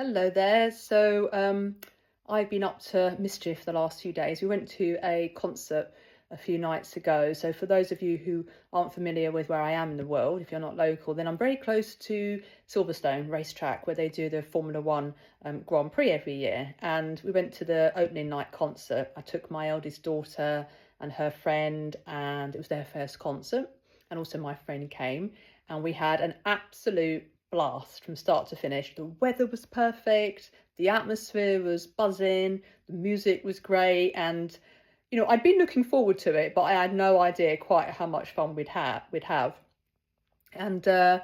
Hello there. I've been up to mischief the last few days. We went to a concert a few nights ago. So for those of you who aren't familiar with where I am in the world, if you're not local, then I'm very close to Silverstone racetrack where they do the Formula One Grand Prix every year. And we went to the opening night concert. I took my eldest daughter and her friend, and it was their first concert. And also my friend came, and we had an absolute blast from start to finish. The weather was perfect, the atmosphere was buzzing, the music was great, and I'd been looking forward to it, but I had no idea quite how much fun we'd have. And there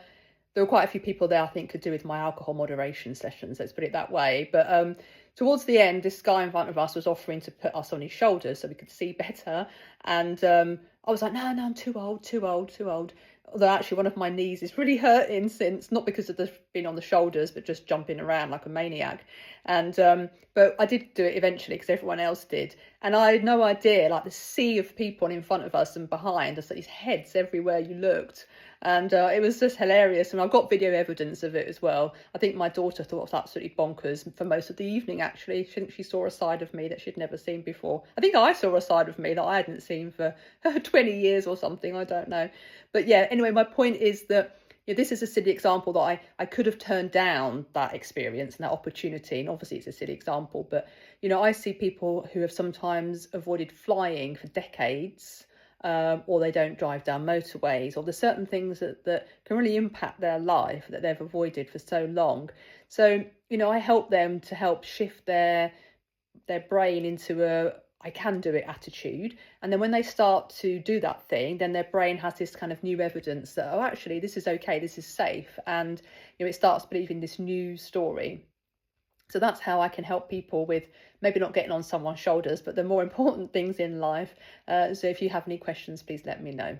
were quite a few people there I think could do with my alcohol moderation sessions, let's put it that way. But towards the end, this guy in front of us was offering to put us on his shoulders so we could see better. And I was like, no, I'm too old, too old, too old. Although actually one of my knees is really hurting since, not because of the being on the shoulders, but just jumping around like a maniac. And but I did do it eventually because everyone else did. And I had no idea, like the sea of people in front of us and behind us, these heads everywhere you looked. And it was just hilarious. And I've got video evidence of it as well. I think my daughter thought it was absolutely bonkers for most of the evening, actually. She saw a side of me that she'd never seen before. I think I saw a side of me that I hadn't seen for 20 years or something. I don't know. But yeah, anyway, my point is that this is a silly example that I could have turned down that experience and that opportunity. And obviously it's a silly example, but I see people who have sometimes avoided flying for decades, or they don't drive down motorways, or there's certain things that can really impact their life that they've avoided for so long. So, I help them to help shift their brain into a I can do it attitude. And then when they start to do that thing, then their brain has this kind of new evidence that, oh, actually, this is okay, this is safe. And, it starts believing this new story. So that's how I can help people with maybe not getting on someone's shoulders, but the more important things in life. So if you have any questions, please let me know.